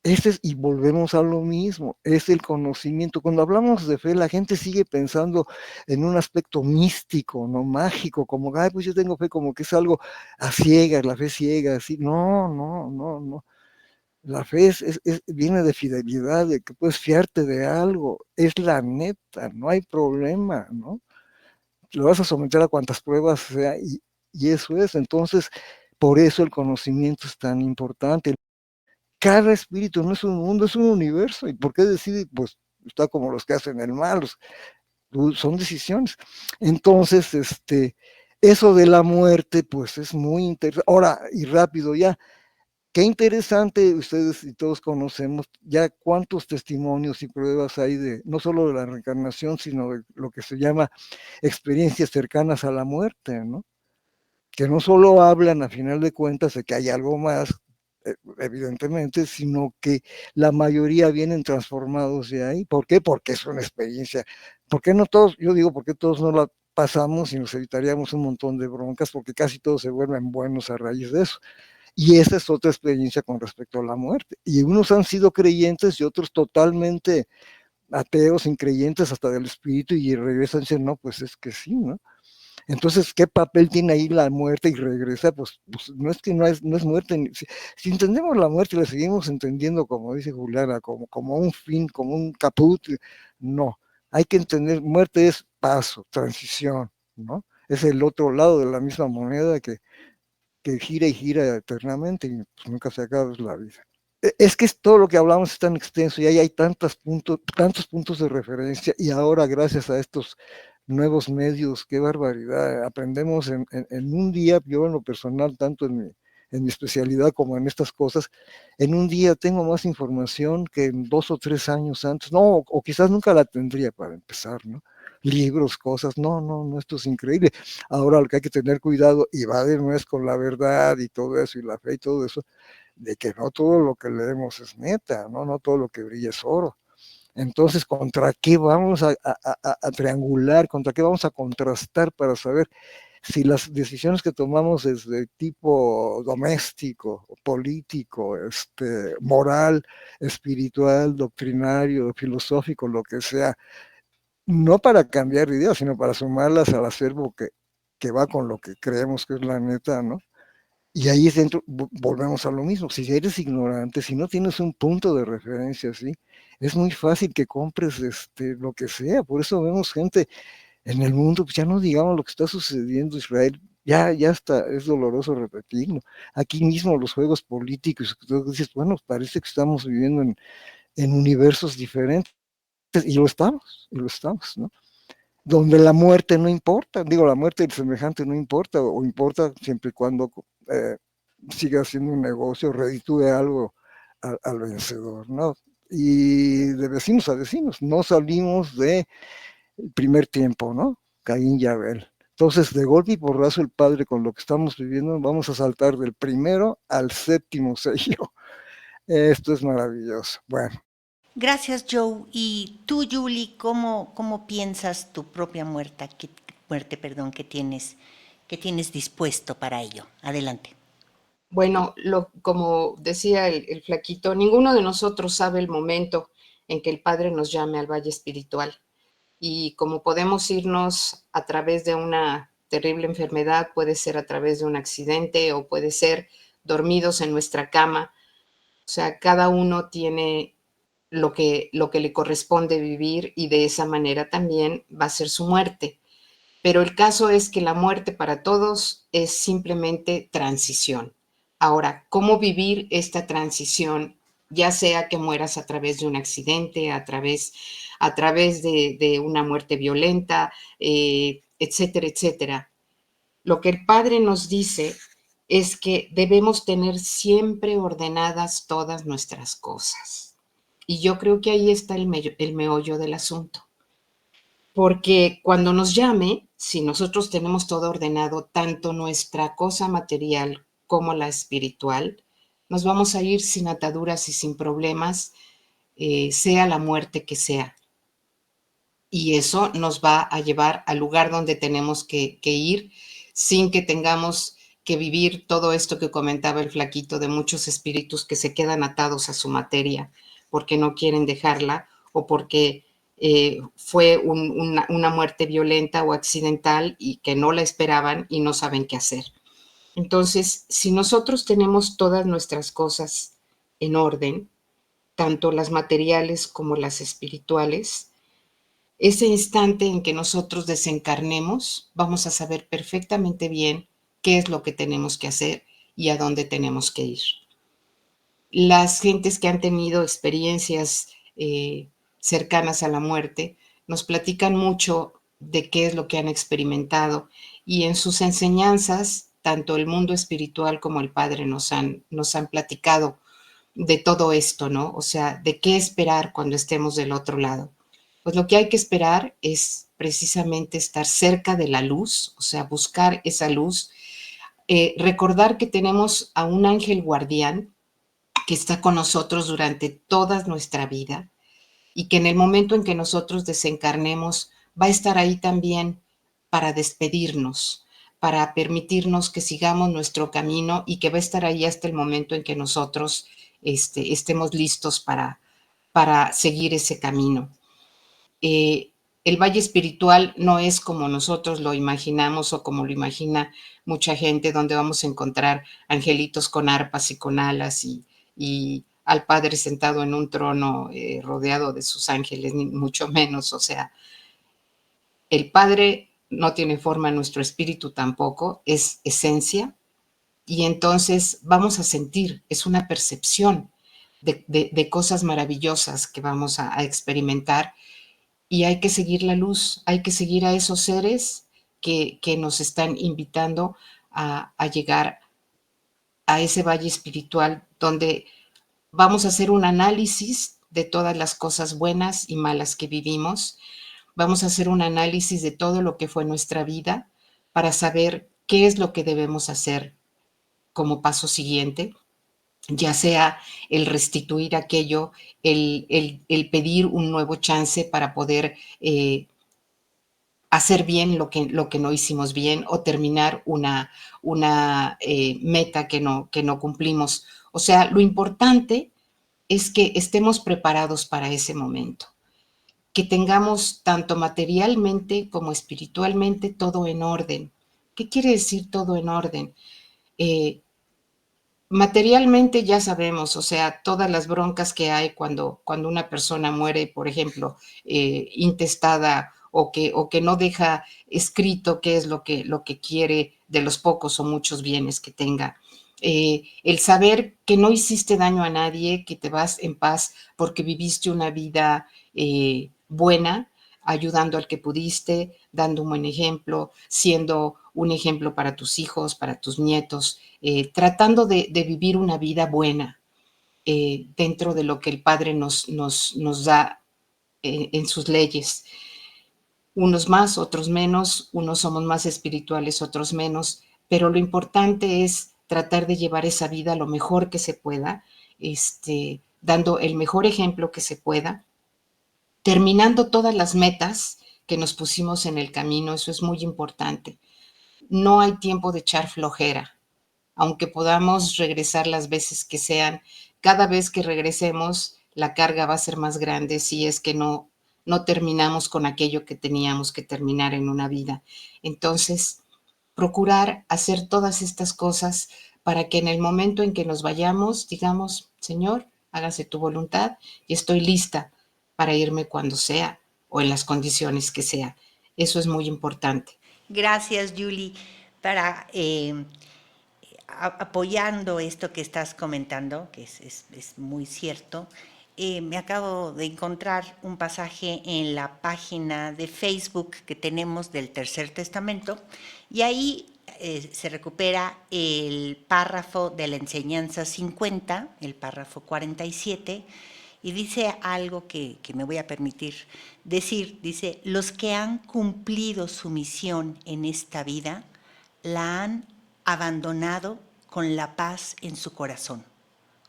Y volvemos a lo mismo, es el conocimiento. Cuando hablamos de fe, la gente sigue pensando en un aspecto místico, no mágico, como, ay, pues yo tengo fe, como que es algo a ciegas, la fe ciega, así. No, no, no, no. La fe viene de fidelidad, de que puedes fiarte de algo, es la neta, no hay problema, ¿no? Lo vas a someter a cuantas pruebas sea y eso es. Entonces, por eso el conocimiento es tan importante. Cada espíritu no es un mundo, es un universo. ¿Y por qué decide? Pues está como los que hacen el mal, son decisiones. Entonces, eso de la muerte, pues es muy interesante. Ahora, y rápido ya, qué interesante, ustedes y todos conocemos ya cuántos testimonios y pruebas hay de, no solo de la reencarnación, sino de lo que se llama experiencias cercanas a la muerte, ¿no? Que no solo hablan a final de cuentas de que hay algo más, evidentemente, sino que la mayoría vienen transformados de ahí. ¿Por qué? Porque es una experiencia. ¿Por qué no todos? Yo digo, ¿por qué todos no la pasamos y nos evitaríamos un montón de broncas? Porque casi todos se vuelven buenos a raíz de eso. Y esa es otra experiencia con respecto a la muerte. Y unos han sido creyentes y otros totalmente ateos, increyentes hasta del espíritu y regresan y dicen, no, pues es que sí, ¿no? Entonces, ¿qué papel tiene ahí la muerte y regresa? Pues no es que no es muerte. Si entendemos la muerte y la seguimos entendiendo, como dice Juliana, como un fin, como un caput, no. Hay que entender, muerte es paso, transición, ¿no? Es el otro lado de la misma moneda que gira y gira eternamente y pues nunca se acaba la vida. Es que es todo lo que hablamos es tan extenso y ahí hay tantos puntos de referencia y ahora gracias a estos nuevos medios, qué barbaridad, aprendemos en un día, yo en lo personal, tanto en mi especialidad como en estas cosas, en un día tengo más información que en 2 o 3 años antes, no, o quizás nunca la tendría para empezar, ¿no? Libros, cosas, no, no, no, esto es increíble. Ahora lo que hay que tener cuidado, y va de nuez con la verdad y todo eso, y la fe y todo eso, de que no todo lo que leemos es neta, no, no todo lo que brilla es oro. Entonces, ¿contra qué vamos a triangular? ¿Contra qué vamos a contrastar para saber si las decisiones que tomamos desde tipo doméstico, político, moral, espiritual, doctrinario, filosófico, lo que sea, no para cambiar de idea, sino para sumarlas al acervo que va con lo que creemos que es la neta, ¿no? Y ahí dentro volvemos a lo mismo. Si eres ignorante, si no tienes un punto de referencia así, es muy fácil que compres lo que sea. Por eso vemos gente en el mundo, pues ya no digamos lo que está sucediendo en Israel, ya está, es doloroso repetirlo. Aquí mismo los juegos políticos, tú dices, bueno, parece que estamos viviendo en universos diferentes, y lo estamos, ¿no? Donde la muerte no importa, digo, la muerte del semejante no importa, o importa siempre y cuando siga haciendo un negocio, reditúe algo al vencedor, ¿no? Y de vecinos a vecinos, no salimos del primer tiempo, ¿no? Caín y Abel. Entonces, de golpe y porrazo, el Padre, con lo que estamos viviendo, vamos a saltar del primero al séptimo sello. Esto es maravilloso. Bueno. Gracias, Joe. Y tú, Julie, ¿cómo piensas tu propia muerte, perdón, que tienes dispuesto para ello? Adelante. Bueno, como decía el flaquito, ninguno de nosotros sabe el momento en que el Padre nos llame al valle espiritual. Y como podemos irnos a través de una terrible enfermedad, puede ser a través de un accidente o puede ser dormidos en nuestra cama. O sea, cada uno tiene lo que le corresponde vivir y de esa manera también va a ser su muerte. Pero el caso es que la muerte para todos es simplemente transición. Ahora, ¿cómo vivir esta transición? Ya sea que mueras a través de un accidente, a través de una muerte violenta, etcétera, etcétera. Lo que el Padre nos dice es que debemos tener siempre ordenadas todas nuestras cosas. Y yo creo que ahí está el meollo del asunto. Porque cuando nos llame, si nosotros tenemos todo ordenado, tanto nuestra cosa material como la espiritual, nos vamos a ir sin ataduras y sin problemas, sea la muerte que sea. Y eso nos va a llevar al lugar donde tenemos que ir sin que tengamos que vivir todo esto que comentaba el flaquito de muchos espíritus que se quedan atados a su materia porque no quieren dejarla o porque fue una muerte violenta o accidental y que no la esperaban y no saben qué hacer. Entonces, si nosotros tenemos todas nuestras cosas en orden, tanto las materiales como las espirituales, ese instante en que nosotros desencarnemos, vamos a saber perfectamente bien qué es lo que tenemos que hacer y a dónde tenemos que ir. Las gentes que han tenido experiencias cercanas a la muerte nos platican mucho de qué es lo que han experimentado y en sus enseñanzas, tanto el mundo espiritual como el Padre nos han platicado de todo esto, ¿no? O sea, de qué esperar cuando estemos del otro lado. Pues lo que hay que esperar es precisamente estar cerca de la luz, o sea, buscar esa luz, recordar que tenemos a un ángel guardián que está con nosotros durante toda nuestra vida y que en el momento en que nosotros desencarnemos va a estar ahí también para despedirnos, para permitirnos que sigamos nuestro camino y que va a estar ahí hasta el momento en que nosotros estemos listos para seguir ese camino. El valle espiritual no es como nosotros lo imaginamos o como lo imagina mucha gente, donde vamos a encontrar angelitos con arpas y con alas y al Padre sentado en un trono rodeado de sus ángeles, ni mucho menos. O sea, el Padre no tiene forma, nuestro espíritu tampoco, es esencia, y entonces vamos a sentir, es una percepción de cosas maravillosas que vamos a experimentar, y hay que seguir la luz, hay que seguir a esos seres que nos están invitando a llegar a ese valle espiritual donde vamos a hacer un análisis de todas las cosas buenas y malas que vivimos. Vamos a hacer un análisis de todo lo que fue nuestra vida para saber qué es lo que debemos hacer como paso siguiente, ya sea el restituir aquello, el pedir un nuevo chance para poder hacer bien lo que no hicimos bien o terminar una meta que no cumplimos. O sea, lo importante es que estemos preparados para ese momento, que tengamos tanto materialmente como espiritualmente todo en orden. ¿Qué quiere decir todo en orden? Materialmente ya sabemos, o sea, todas las broncas que hay cuando una persona muere, por ejemplo, intestada o que no deja escrito qué es lo que quiere de los pocos o muchos bienes que tenga. El saber que no hiciste daño a nadie, que te vas en paz porque viviste una vida buena, ayudando al que pudiste, dando un buen ejemplo, siendo un ejemplo para tus hijos, para tus nietos, tratando de vivir una vida buena dentro de lo que el Padre nos da en sus leyes. Unos más, otros menos, unos somos más espirituales, otros menos, pero lo importante es tratar de llevar esa vida lo mejor que se pueda, dando el mejor ejemplo que se pueda, terminando todas las metas que nos pusimos en el camino. Eso es muy importante. No hay tiempo de echar flojera, aunque podamos regresar las veces que sean. Cada vez que regresemos, la carga va a ser más grande si es que no terminamos con aquello que teníamos que terminar en una vida. Entonces, procurar hacer todas estas cosas para que en el momento en que nos vayamos, digamos, Señor, hágase tu voluntad y estoy lista para irme cuando sea o en las condiciones que sea. Eso es muy importante. Gracias, Julie, para apoyando esto que estás comentando, que es muy cierto. Me acabo de encontrar un pasaje en la página de Facebook que tenemos del Tercer Testamento, y ahí se recupera el párrafo de la enseñanza 50, el párrafo 47, y dice algo que me voy a permitir decir. Dice: los que han cumplido su misión en esta vida la han abandonado con la paz en su corazón,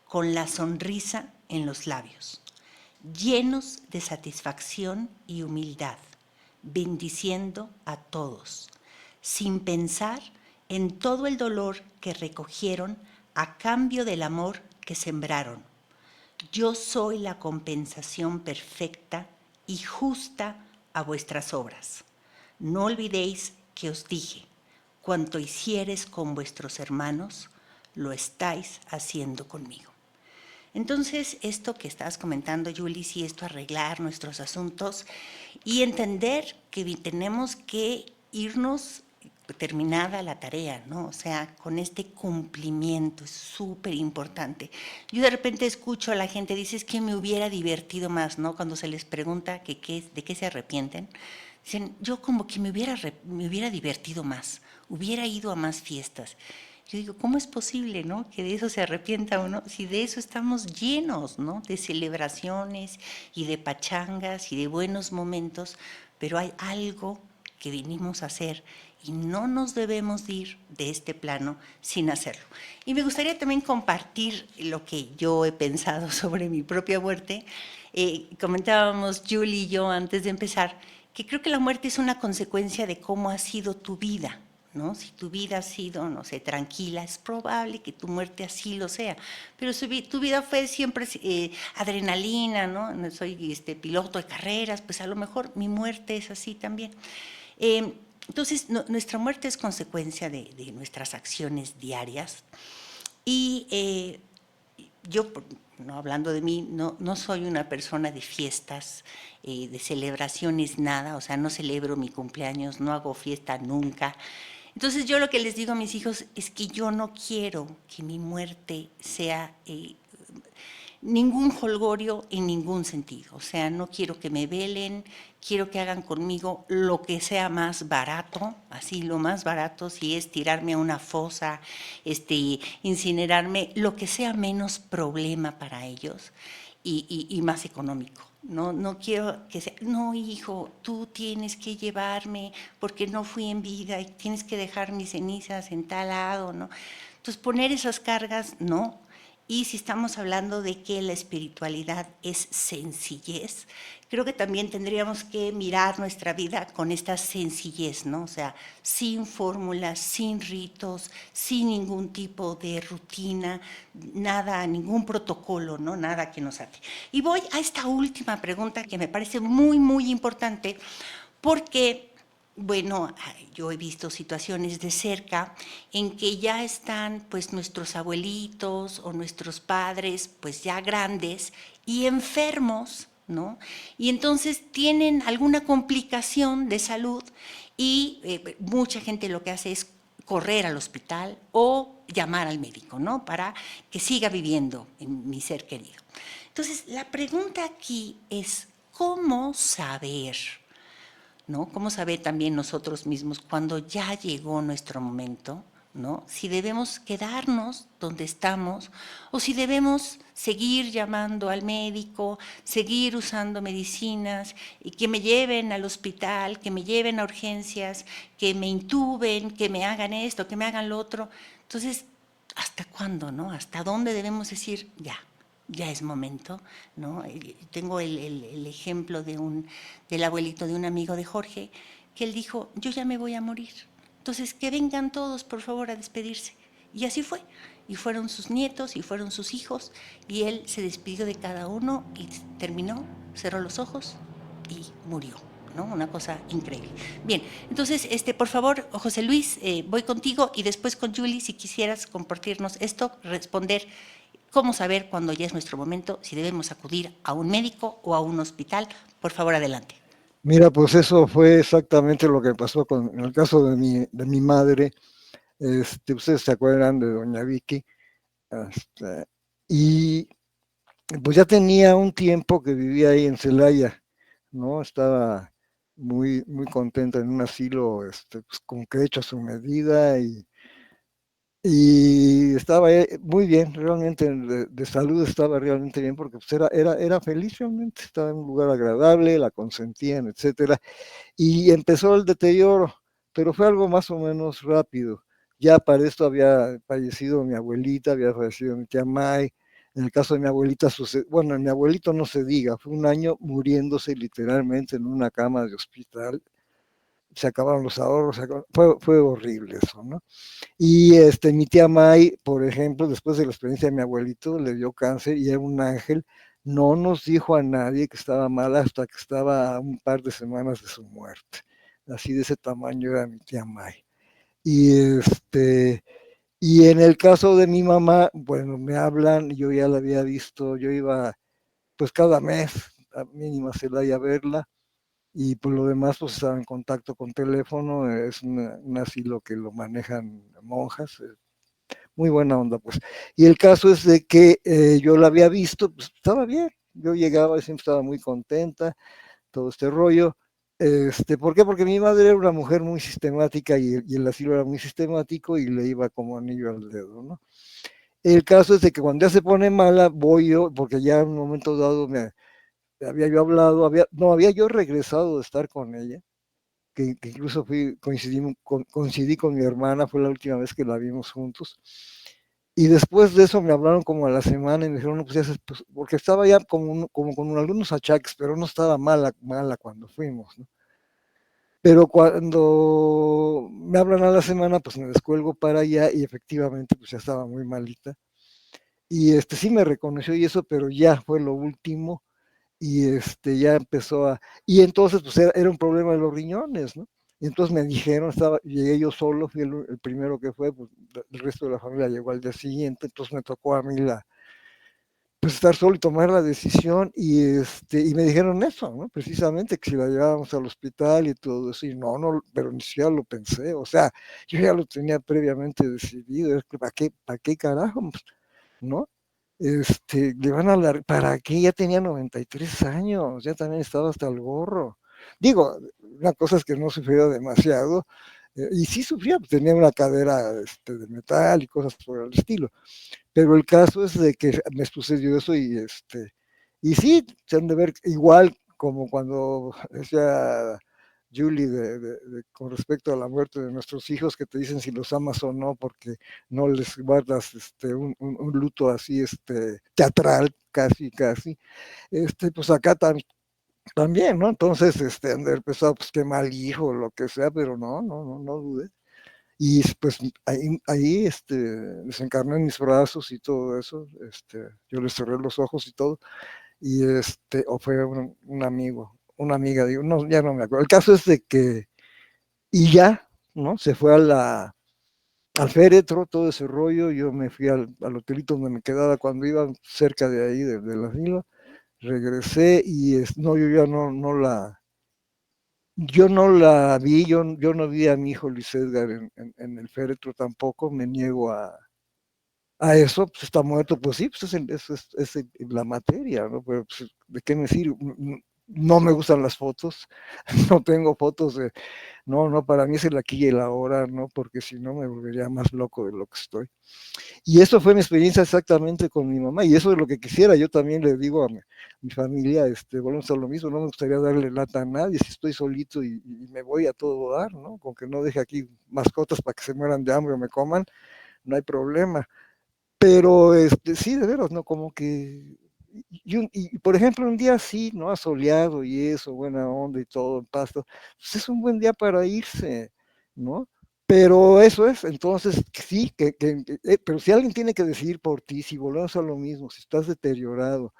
con la sonrisa en los labios, llenos de satisfacción y humildad, bendiciendo a todos, sin pensar en todo el dolor que recogieron a cambio del amor que sembraron. Yo soy la compensación perfecta y justa a vuestras obras. No olvidéis que os dije, cuanto hicieres con vuestros hermanos, lo estáis haciendo conmigo. Entonces, esto que estabas comentando, Julie, sí, esto arreglar nuestros asuntos y entender que tenemos que irnos terminada la tarea, ¿no? O sea, con este cumplimiento es súper importante. Yo de repente escucho a la gente, dice, es que me hubiera divertido más, ¿no? Cuando se les pregunta de qué se arrepienten, dicen, yo como que me hubiera divertido más, hubiera ido a más fiestas. Yo digo, ¿cómo es posible, no? Que de eso se arrepienta uno, si de eso estamos llenos, ¿no? De celebraciones y de pachangas y de buenos momentos, pero hay algo que vinimos a hacer y no nos debemos ir de este plano sin hacerlo. Y me gustaría también compartir lo que yo he pensado sobre mi propia muerte. Comentábamos Julie y yo antes de empezar que creo que la muerte es una consecuencia de cómo ha sido tu vida, ¿no? Si tu vida ha sido, no sé, tranquila, es probable que tu muerte así lo sea. Pero si tu vida fue siempre adrenalina, ¿no? Soy piloto de carreras, pues a lo mejor mi muerte es así también. Entonces, nuestra muerte es consecuencia de nuestras acciones diarias. Y yo, no hablando de mí, no soy una persona de fiestas, de celebraciones, nada. O sea, no celebro mi cumpleaños, no hago fiesta nunca. Entonces yo lo que les digo a mis hijos es que yo no quiero que mi muerte sea ningún jolgorio en ningún sentido. O sea, no quiero que me velen, quiero que hagan conmigo lo que sea más barato, así lo más barato, si es tirarme a una fosa, incinerarme, lo que sea menos problema para ellos y más económico. No quiero que sea, no hijo, tú tienes que llevarme porque no fui en vida y tienes que dejar mis cenizas en tal lado, ¿no? Entonces poner esas cargas, no. Y si estamos hablando de que la espiritualidad es sencillez, creo que también tendríamos que mirar nuestra vida con esta sencillez, ¿no? O sea, sin fórmulas, sin ritos, sin ningún tipo de rutina, nada, ningún protocolo, ¿no? Nada que nos ate. Y voy a esta última pregunta que me parece muy, muy importante, porque bueno, yo he visto situaciones de cerca en que ya están pues nuestros abuelitos o nuestros padres pues ya grandes y enfermos, ¿no? Y entonces tienen alguna complicación de salud y mucha gente lo que hace es correr al hospital o llamar al médico, ¿no? Para que siga viviendo mi ser querido. Entonces, la pregunta aquí es, ¿cómo saber? ¿No? ¿Cómo saber también nosotros mismos cuando ya llegó nuestro momento? ¿No? Si debemos quedarnos donde estamos o si debemos seguir llamando al médico, seguir usando medicinas y que me lleven al hospital, que me lleven a urgencias, que me intuben, que me hagan esto, que me hagan lo otro. Entonces, ¿hasta cuándo, no? ¿Hasta dónde debemos decir ya es momento, ¿no? Tengo el ejemplo del abuelito de un amigo de Jorge, que él dijo, yo ya me voy a morir, entonces que vengan todos, por favor, a despedirse. Y así fue, y fueron sus nietos, y fueron sus hijos, y él se despidió de cada uno, y terminó, cerró los ojos, y murió, ¿no? Una cosa increíble. Bien, entonces, por favor, José Luis, voy contigo, y después con Julie, si quisieras compartirnos esto, responder cómo saber cuándo ya es nuestro momento, si debemos acudir a un médico o a un hospital. Por favor, adelante. Mira, pues eso fue exactamente lo que pasó en el caso de mi madre. Ustedes se acuerdan de doña Vicky. Y pues ya tenía un tiempo que vivía ahí en Celaya, ¿no? Estaba muy, muy contenta en un asilo pues, con que hecho a su medida y estaba muy bien, realmente de salud estaba realmente bien porque pues, era feliz realmente, estaba en un lugar agradable, la consentían, etcétera. Y empezó el deterioro, pero fue algo más o menos rápido. Ya para esto había fallecido mi abuelita, había fallecido mi tía May. En el caso de mi abuelita, bueno, mi abuelito no se diga, fue un año muriéndose literalmente en una cama de hospital. se acabaron los ahorros, fue horrible eso, ¿no? Y mi tía May, por ejemplo, después de la experiencia de mi abuelito, le dio cáncer y era un ángel, no nos dijo a nadie que estaba mal hasta que estaba a un par de semanas de su muerte. Así de ese tamaño era mi tía May. Y y en el caso de mi mamá, bueno, me hablan, yo ya la había visto, yo iba pues cada mes a mínima Celaya a verla, y por lo demás pues estaba en contacto con teléfono, es un asilo que lo manejan monjas, muy buena onda pues. Y el caso es de que yo la había visto, pues estaba bien, yo llegaba y siempre estaba muy contenta, todo este rollo. ¿Por qué? Porque mi madre era una mujer muy sistemática y el asilo era muy sistemático y le iba como anillo al dedo, ¿no? El caso es de que cuando ya se pone mala, voy yo, porque ya en un momento dado había yo hablado, había yo regresado de estar con ella, que incluso coincidí con mi hermana, fue la última vez que la vimos juntos. Y después de eso me hablaron como a la semana y me dijeron, no, pues ya pues, porque estaba ya como con algunos achaques, pero no estaba mala cuando fuimos, ¿no? Pero cuando me hablan a la semana, pues me descuelgo para allá y efectivamente pues ya estaba muy malita. Y sí me reconoció y eso, pero ya fue lo último y ya empezó y entonces pues era un problema de los riñones, ¿no? Y entonces me dijeron, llegué yo solo, fui el primero que fue, pues el resto de la familia llegó al día siguiente, entonces me tocó a mí pues estar solo y tomar la decisión y me dijeron eso, ¿no? Precisamente que si la llevábamos al hospital y todo eso, y no, pero ni siquiera lo pensé, o sea, yo ya lo tenía previamente decidido, ¿para qué carajo? ¿No? Le van a hablar, ¿para qué? Ya tenía 93 años, ya también estaba hasta el gorro. Digo, una cosa es que no sufría demasiado, y sí sufría, pues tenía una cadera de metal y cosas por el estilo. Pero el caso es de que me sucedió eso y sí, se han de ver igual como cuando decía Julie con respecto a la muerte de nuestros hijos, que te dicen si los amas o no, porque no les guardas un luto así teatral, casi. Pues acá también, ¿no? Entonces, han de haber pensado, pues qué mal hijo, lo que sea, pero no dudé. Y pues ahí desencarné en mis brazos y todo eso, yo le cerré los ojos y todo, y o fue un amigo, una amiga, digo, no, ya no me acuerdo. El caso es de que, y ya, ¿no? Se fue al féretro, todo ese rollo, yo me fui al hotelito donde me quedaba cuando iba cerca de ahí, del asilo, regresé y no, yo ya yo no la vi, yo no vi a mi hijo Luis Edgar en el féretro tampoco, me niego a eso, pues está muerto, pues sí, pues es la materia, ¿no? Pero pues, ¿de qué me sirve? No me gustan las fotos, no tengo fotos no, para mí es el aquí y el ahora, ¿no? Porque si no me volvería más loco de lo que estoy. Y eso fue mi experiencia exactamente con mi mamá, y eso es lo que quisiera, yo también le digo a mi familia, volvemos a lo mismo, no me gustaría darle lata a nadie, si estoy solito y me voy a todo dar, ¿no? Con que no deje aquí mascotas para que se mueran de hambre o me coman, no hay problema. Pero sí, de veras, ¿no? Como que, por ejemplo, un día así, ¿no? Asoleado y eso, buena onda y todo, en pasto, pues es un buen día para irse, ¿no? Pero eso es, entonces, sí, pero si alguien tiene que decidir por ti, si volvemos a lo mismo, si estás deteriorado,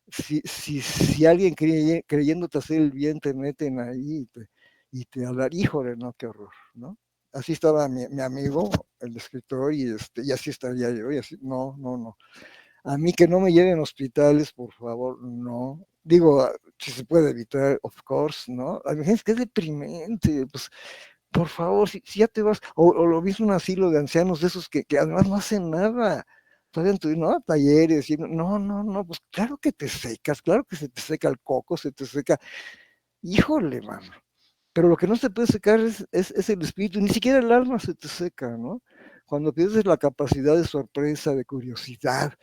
si alguien creyéndote hacer el bien te meten ahí y te hablar, híjole, no, qué horror, ¿no? Así estaba mi amigo, el escritor, y así estaría yo, y así, no. A mí que no me lleven hospitales, por favor, no. Digo, si se puede evitar, of course, ¿no? A mí es que es deprimente, pues, por favor, si ya te vas, o lo mismo un asilo de ancianos de esos que además no hacen nada. Todavía no, talleres, no, pues claro que te secas, claro que se te seca el coco, se te seca, híjole, mano. Pero lo que no se puede secar es el espíritu, ni siquiera el alma se te seca, ¿no? Cuando pierdes la capacidad de sorpresa, de curiosidad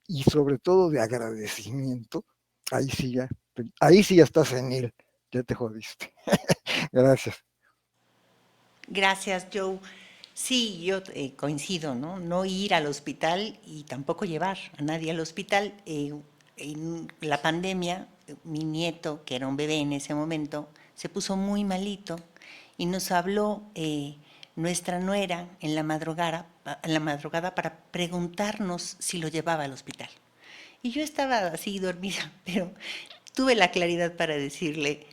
y sobre todo de agradecimiento, ahí sí ya estás senil, ya te jodiste. Gracias. Gracias, Joe. Sí, yo coincido, ¿no? No ir al hospital y tampoco llevar a nadie al hospital. En la pandemia, mi nieto, que era un bebé en ese momento, se puso muy malito y nos habló nuestra nuera en la madrugada para preguntarnos si lo llevaba al hospital. Y yo estaba así dormida, pero tuve la claridad para decirle,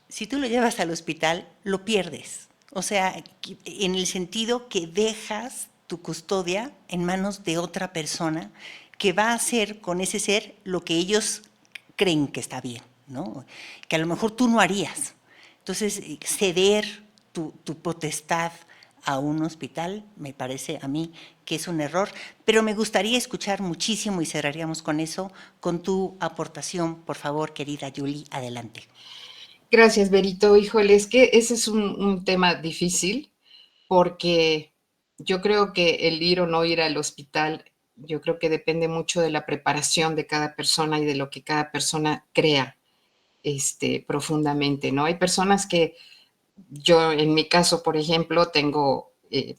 si tú lo llevas al hospital, lo pierdes. O sea, en el sentido que dejas tu custodia en manos de otra persona que va a hacer con ese ser lo que ellos creen que está bien, ¿no? Que a lo mejor tú no harías. Entonces, ceder tu potestad a un hospital me parece a mí que es un error, pero me gustaría escuchar muchísimo y cerraríamos con eso, con tu aportación, por favor, querida Yuli, adelante. Gracias, Berito. Híjole, es que ese es un tema difícil porque yo creo que el ir o no ir al hospital, yo creo que depende mucho de la preparación de cada persona y de lo que cada persona crea profundamente, ¿no? Hay personas que yo, en mi caso, por ejemplo, tengo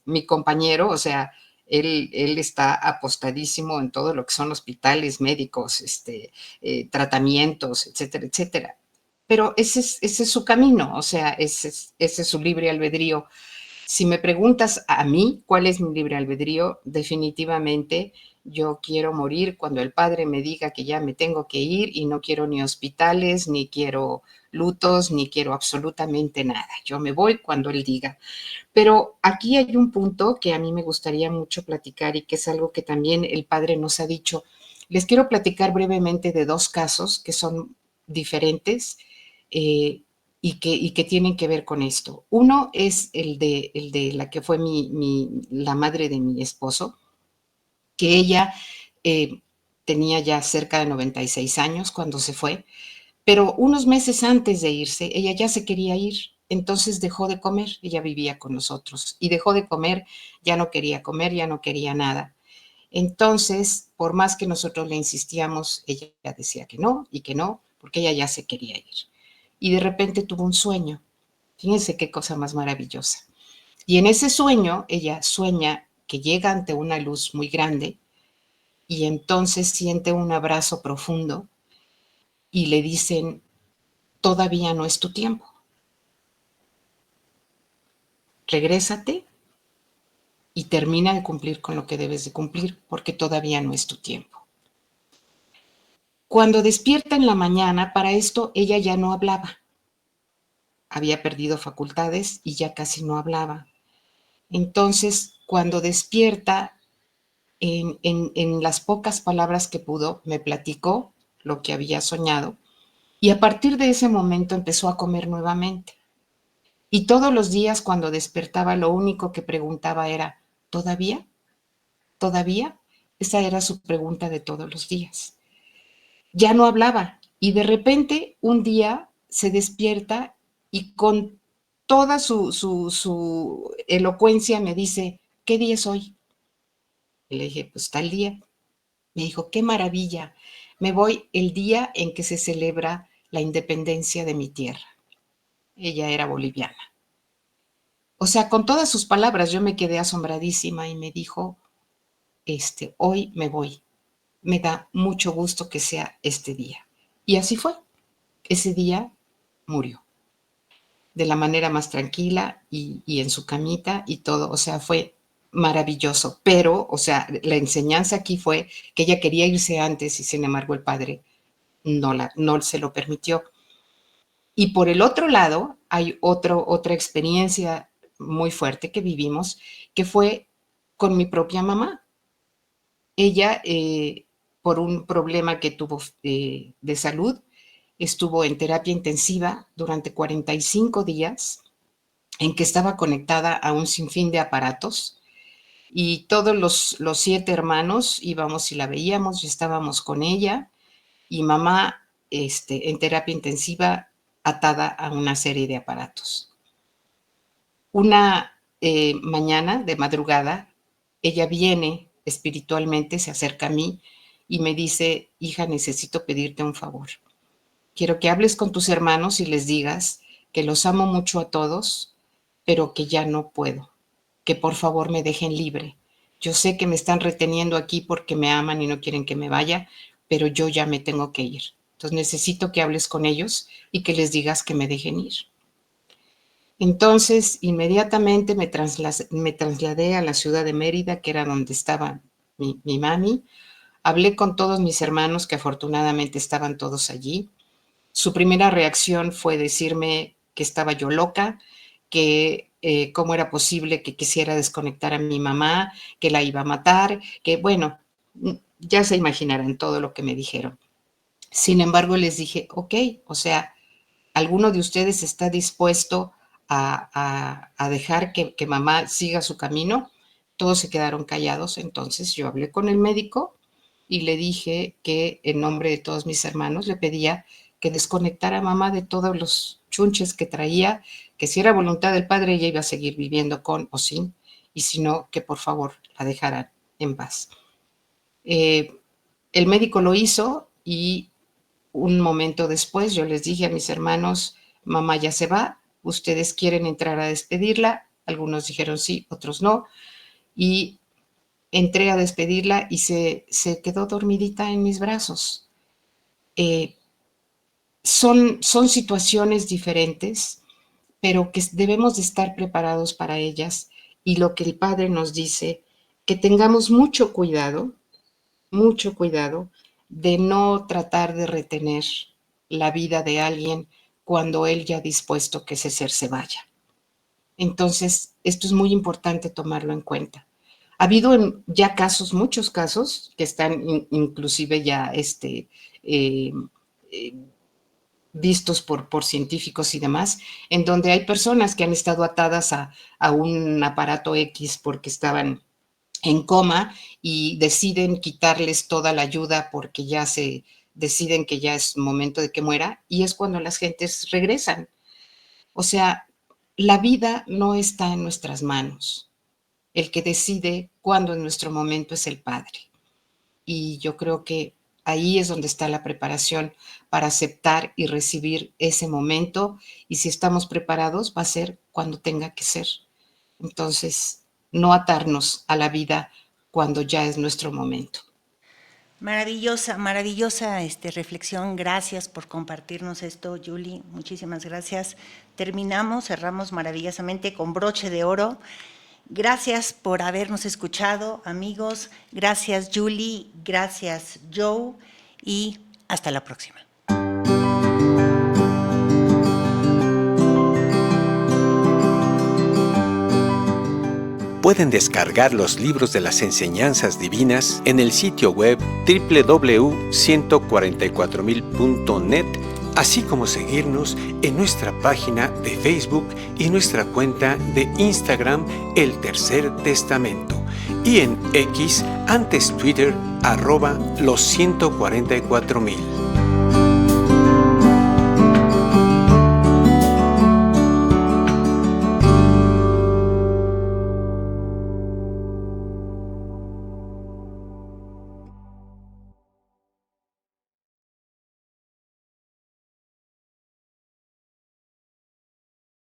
mi compañero, o sea, él está apostadísimo en todo lo que son hospitales, médicos, tratamientos, etcétera, etcétera. Pero ese es su camino, o sea, ese es su libre albedrío. Si me preguntas a mí cuál es mi libre albedrío, definitivamente yo quiero morir cuando el padre me diga que ya me tengo que ir y no quiero ni hospitales, ni quiero lutos, ni quiero absolutamente nada. Yo me voy cuando él diga. Pero aquí hay un punto que a mí me gustaría mucho platicar y que es algo que también el padre nos ha dicho. Les quiero platicar brevemente de dos casos que son diferentes. Y que tienen que ver con esto. Uno es el de la que fue la madre de mi esposo, que ella tenía ya cerca de 96 años cuando se fue, pero unos meses antes de irse, ella ya se quería ir, entonces dejó de comer, ella vivía con nosotros, y dejó de comer, ya no quería nada. Entonces, por más que nosotros le insistíamos, ella decía que no, porque ella ya se quería ir. Y de repente tuvo un sueño. Fíjense qué cosa más maravillosa. Y en ese sueño, ella sueña que llega ante una luz muy grande y entonces siente un abrazo profundo y le dicen, todavía no es tu tiempo. Regrésate y termina de cumplir con lo que debes de cumplir porque todavía no es tu tiempo. Cuando despierta en la mañana, para esto ella ya no hablaba. Había perdido facultades y ya casi no hablaba. Entonces, cuando despierta, en las pocas palabras que pudo, me platicó lo que había soñado y a partir de ese momento empezó a comer nuevamente. Y todos los días cuando despertaba lo único que preguntaba era, ¿todavía? ¿Todavía? Esa era su pregunta de todos los días. Ya no hablaba y de repente un día se despierta y con toda su elocuencia me dice, ¿qué día es hoy? Y le dije, pues tal día. Me dijo, qué maravilla, me voy el día en que se celebra la independencia de mi tierra. Ella era boliviana. O sea, con todas sus palabras yo me quedé asombradísima y me dijo, hoy me voy. Me da mucho gusto que sea este día. Y así fue. Ese día murió. De la manera más tranquila y en su camita y todo. O sea, fue maravilloso. Pero, o sea, la enseñanza aquí fue que ella quería irse antes y sin embargo el padre no se lo permitió. Y por el otro lado, hay otra experiencia muy fuerte que vivimos, que fue con mi propia mamá. Ella, por un problema que tuvo de salud, estuvo en terapia intensiva durante 45 días, en que estaba conectada a un sinfín de aparatos, y todos los 7 hermanos íbamos y la veíamos y estábamos con ella, y mamá en terapia intensiva atada a una serie de aparatos. Una mañana de madrugada, ella viene espiritualmente, se acerca a mí y me dice, hija, necesito pedirte un favor. Quiero que hables con tus hermanos y les digas que los amo mucho a todos, pero que ya no puedo, que por favor me dejen libre. Yo sé que me están reteniendo aquí porque me aman y no quieren que me vaya, pero yo ya me tengo que ir. Entonces necesito que hables con ellos y que les digas que me dejen ir. Entonces, inmediatamente me trasladé a la ciudad de Mérida, que era donde estaba mi mami. Hablé con todos mis hermanos, que afortunadamente estaban todos allí. Su primera reacción fue decirme que estaba yo loca, que cómo era posible que quisiera desconectar a mi mamá, que la iba a matar, que bueno, ya se imaginarán todo lo que me dijeron. Sin embargo, les dije, ok, o sea, ¿alguno de ustedes está dispuesto a dejar que mamá siga su camino? Todos se quedaron callados, entonces yo hablé con el médico y le dije que en nombre de todos mis hermanos le pedía que desconectara a mamá de todos los chunches que traía, que si era voluntad del padre ella iba a seguir viviendo con o sin, y si no, que por favor la dejaran en paz. El médico lo hizo y un momento después yo les dije a mis hermanos, mamá ya se va, ustedes quieren entrar a despedirla, algunos dijeron sí, otros no, y entré a despedirla y se quedó dormidita en mis brazos. Son situaciones diferentes, pero que debemos de estar preparados para ellas, y lo que el Padre nos dice, que tengamos mucho cuidado de no tratar de retener la vida de alguien cuando Él ya ha dispuesto que ese ser se vaya. Entonces, esto es muy importante tomarlo en cuenta. Ha habido ya casos, muchos casos, que están inclusive ya vistos por científicos y demás, en donde hay personas que han estado atadas a un aparato X porque estaban en coma y deciden quitarles toda la ayuda porque ya se deciden que ya es momento de que muera, y es cuando las gentes regresan. O sea, la vida no está en nuestras manos. El que decide cuándo es nuestro momento es el Padre. Y yo creo que ahí es donde está la preparación para aceptar y recibir ese momento, y si estamos preparados va a ser cuando tenga que ser. Entonces, no atarnos a la vida cuando ya es nuestro momento. Maravillosa, maravillosa reflexión. Gracias por compartirnos esto, Julie. Muchísimas gracias. Cerramos maravillosamente con broche de oro. Gracias por habernos escuchado, amigos. Gracias, Julie. Gracias, Joe. Y hasta la próxima. Pueden descargar los libros de las enseñanzas divinas en el sitio web www.144mil.net, así como seguirnos en nuestra página de Facebook y nuestra cuenta de Instagram, El Tercer Testamento, y en X, antes Twitter, @los144mil.